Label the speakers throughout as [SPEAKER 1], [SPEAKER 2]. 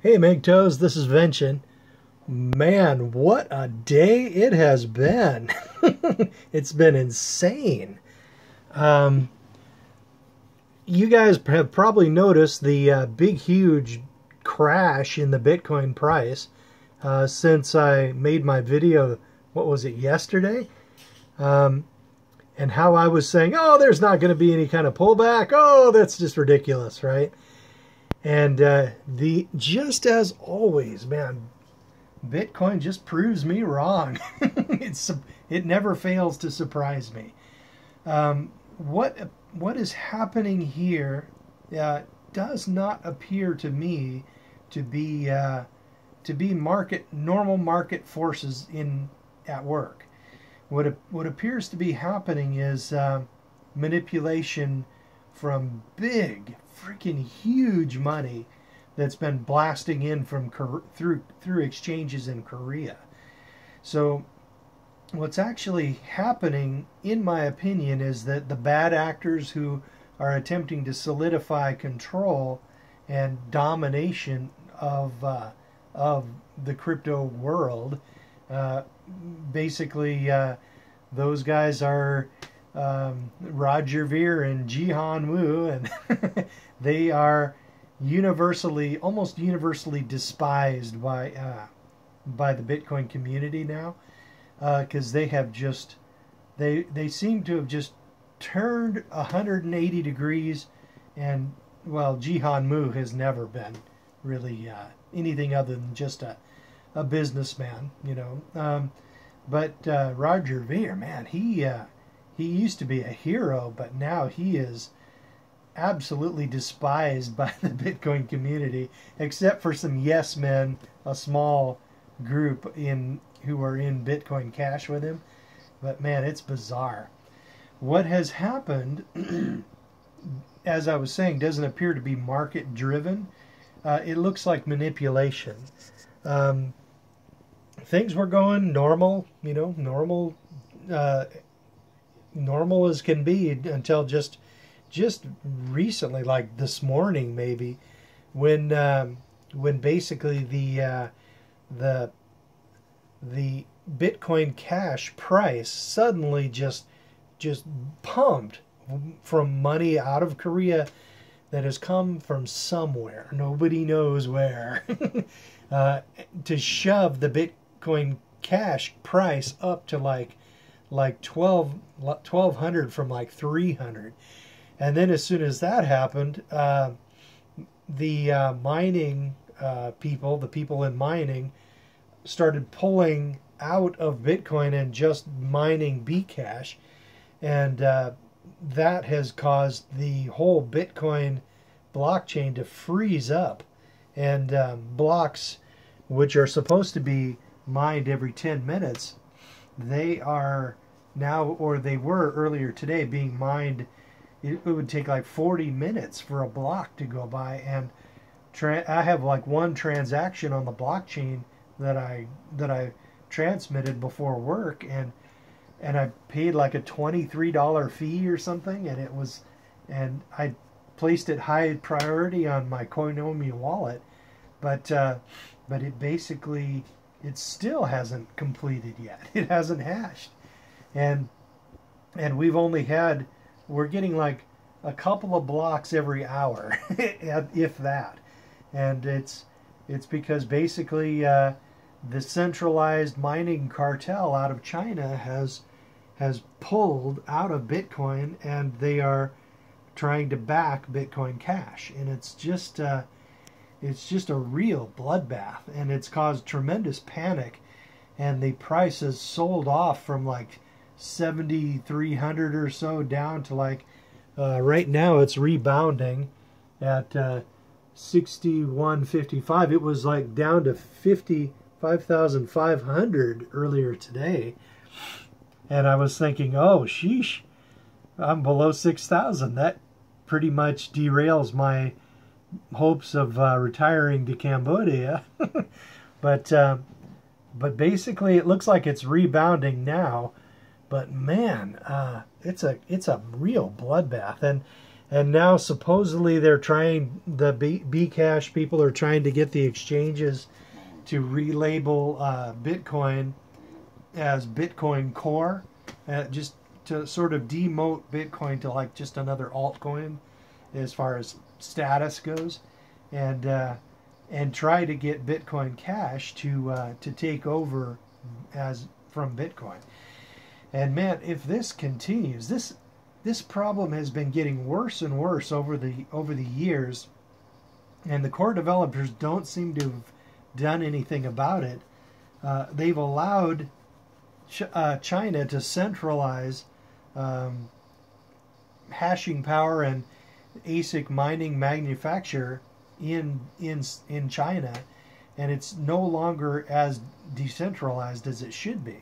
[SPEAKER 1] Hey Megtoes, this is Vention. Man, what a day it has been. It's been insane. You guys have probably noticed the big, huge crash in the Bitcoin price since I made my video, what was it, yesterday? And how I was saying, oh, there's not going to be any kind of pullback. Oh, that's just ridiculous, right? And just as always, man, Bitcoin just proves me wrong. It never fails to surprise me. What is happening here does not appear to me to be normal market forces at work. What appears to be happening is manipulation from big, freaking huge money that's been blasting in from through exchanges in Korea. So what's actually happening, in my opinion, is that the bad actors who are attempting to solidify control and domination of the crypto world, basically those guys are Roger Ver and Jihan Wu, and they are almost universally despised by the Bitcoin community now, because they seem to have just turned 180 degrees, and well, Jihan Wu has never been really anything other than just a businessman, you know. But Roger Ver, man, he used to be a hero, but now he is absolutely despised by the Bitcoin community, except for some yes men, a small group who are in Bitcoin Cash with him. But man, it's bizarre. What has happened, as I was saying, doesn't appear to be market driven. It looks like manipulation. Things were going normal, you know, normal as can be until just recently, like this morning maybe, when basically the Bitcoin Cash price suddenly just pumped from money out of Korea that has come from somewhere, nobody knows where, to shove the Bitcoin Cash price up to like 1200 from like 300. And then as soon as that happened, the mining people, the people in mining, started pulling out of Bitcoin and just mining Bcash. And that has caused the whole Bitcoin blockchain to freeze up. And blocks, which are supposed to be mined every 10 minutes, they are now, or they were earlier today, being mined. It would take like 40 minutes for a block to go by, and I have like one transaction on the blockchain that I transmitted before work, and I paid like a $23 fee or something, and I placed it high priority on my Coinomi wallet, but it still hasn't completed yet. It hasn't hashed, and we're getting like a couple of blocks every hour, if that. And it's because basically the centralized mining cartel out of China has pulled out of Bitcoin, and they are trying to back Bitcoin Cash. And it's just a real bloodbath, and it's caused tremendous panic. And the price has sold off from like 7,300 or so down to like right now it's rebounding at 6,155. It was like down to 55,500 earlier today, and I was thinking, oh sheesh, I'm below 6,000. That pretty much derails my hopes of retiring to Cambodia. but basically it looks like it's rebounding now. But man, it's a real bloodbath, and And now supposedly they're trying, the Bcash people are trying to get the exchanges to relabel Bitcoin as Bitcoin Core, just to sort of demote Bitcoin to like just another altcoin as far as status goes, and try to get Bitcoin Cash to take over as from Bitcoin. And man, if this continues, this problem has been getting worse and worse over the years, and the core developers don't seem to have done anything about it. They've allowed China to centralize hashing power and ASIC mining manufacture in China, and it's no longer as decentralized as it should be.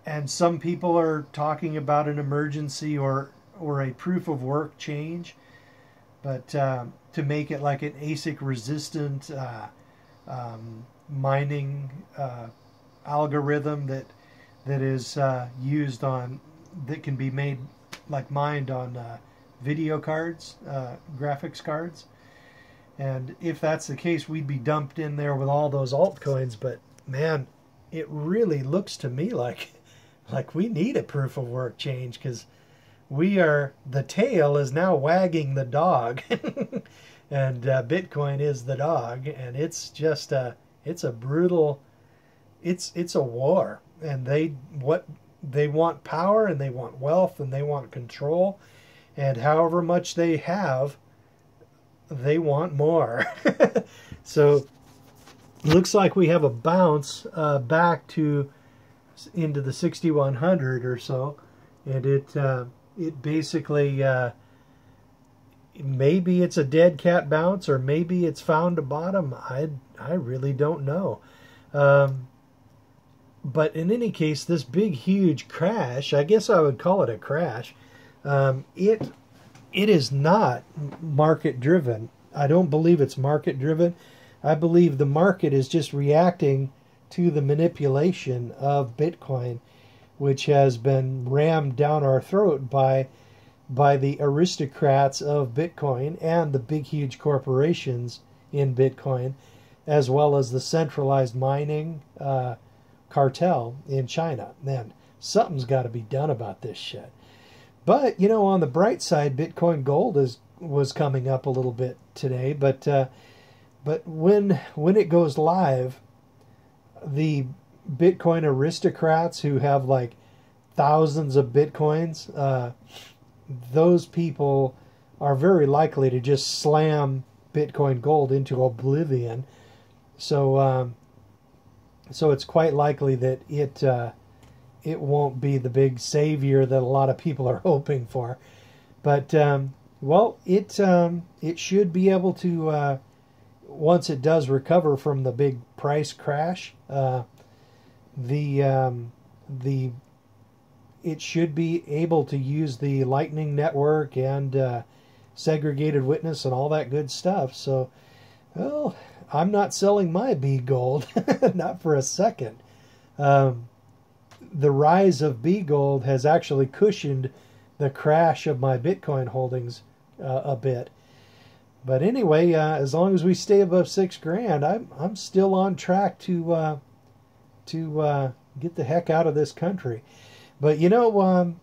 [SPEAKER 1] And some people are talking about an emergency or a proof of work change, but to make it like an ASIC resistant mining algorithm that is used on, that can be made like mined on video cards, graphics cards. And if that's the case, we'd be dumped in there with all those altcoins. But man, it really looks to me like we need a proof of work change, because the tail is now wagging the dog, and Bitcoin is the dog, and it's just it's a brutal, it's a war, and they want power, and they want wealth, and they want control, and however much they have, they want more. So looks like we have a bounce back to into the 6100 or so, and it basically maybe it's a dead cat bounce, or maybe it's found a bottom. I really don't know. But in any case, this big huge crash, I guess I would call it a crash, it is not market driven. I don't believe it's market driven. I believe the market is just reacting to the manipulation of Bitcoin, which has been rammed down our throat by the aristocrats of Bitcoin and the big huge corporations in Bitcoin, as well as the centralized mining cartel in China. Man, something's got to be done about this shit. But you know, on the bright side, Bitcoin Gold was coming up a little bit today, but when it goes live, the Bitcoin aristocrats who have like thousands of Bitcoins, those people are very likely to just slam Bitcoin Gold into oblivion. So it's quite likely that it won't be the big savior that a lot of people are hoping for. But well, it should be able to, once it does recover from the big price crash, it should be able to use the Lightning Network and segregated witness and all that good stuff. So, well, I'm not selling my B Gold, not for a second. The rise of B Gold has actually cushioned the crash of my Bitcoin holdings a bit. But anyway, as long as we stay above $6,000, I'm still on track to get the heck out of this country. But you know,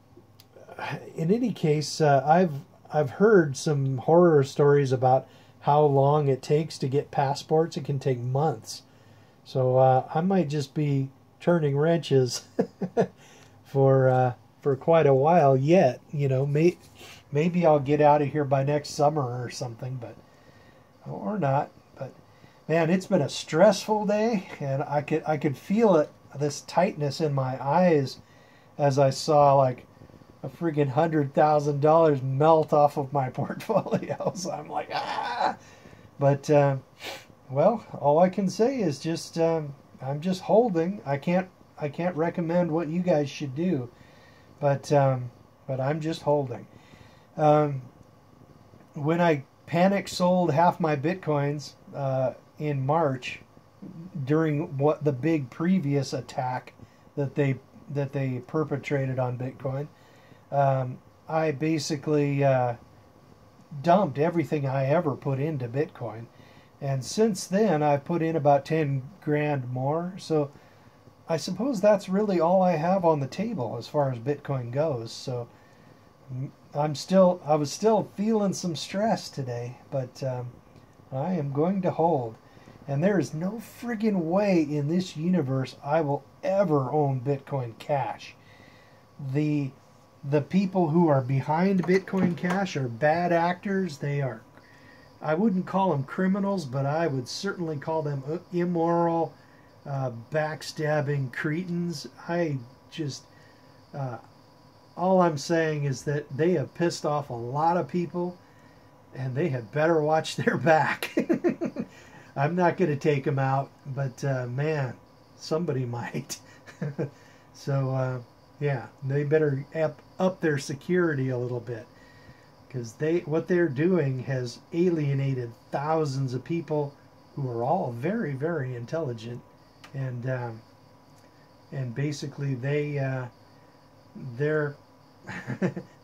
[SPEAKER 1] in any case, I've heard some horror stories about how long it takes to get passports. It can take months. So I might just be turning wrenches for quite a while yet. You know, maybe I'll get out of here by next summer or something, but or not. But man, it's been a stressful day, and I could feel it, this tightness in my eyes, as I saw like a friggin' $100,000 melt off of my portfolio. So I'm like, ah. But well, all I can say is just I'm just holding. I can't recommend what you guys should do, but I'm just holding. When I panic sold half my Bitcoins in March during what the big previous attack that they perpetrated on Bitcoin, I basically dumped everything I ever put into Bitcoin. And since then, I've put in about 10 grand more. So I suppose that's really all I have on the table as far as Bitcoin goes. So I was still feeling some stress today, but I am going to hold. And there is no friggin' way in this universe I will ever own Bitcoin Cash. The people who are behind Bitcoin Cash are bad actors. They are, I wouldn't call them criminals, but I would certainly call them immoral, backstabbing cretins. All I'm saying is that they have pissed off a lot of people, and they had better watch their back. I'm not going to take them out, but man, somebody might. So yeah, they better up their security a little bit, because what they're doing has alienated thousands of people who are all very, very intelligent, and basically they're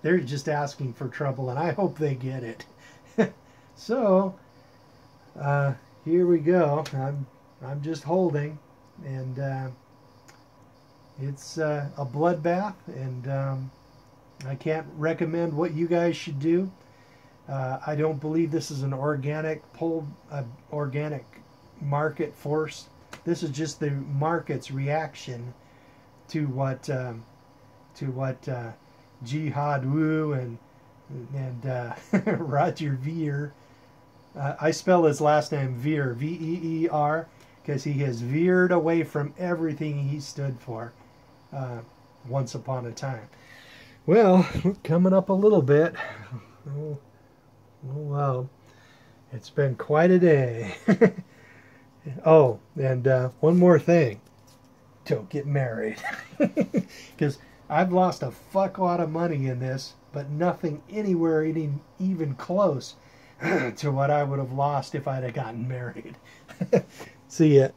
[SPEAKER 1] they're just asking for trouble, and I hope they get it. So here we go. I'm just holding, and it's a bloodbath, and I can't recommend what you guys should do. I don't believe this is an organic market force. This is just the market's reaction to what Jihad Wu and Roger Ver. I spell his last name Ver, V-E-E-R, because he has veered away from everything he stood for once upon a time. Well, coming up a little bit. Oh well, it's been quite a day. Oh, and one more thing. Don't get married. Because I've lost a fuck lot of money in this, but nothing anywhere even close to what I would have lost if I'd have gotten married. See ya.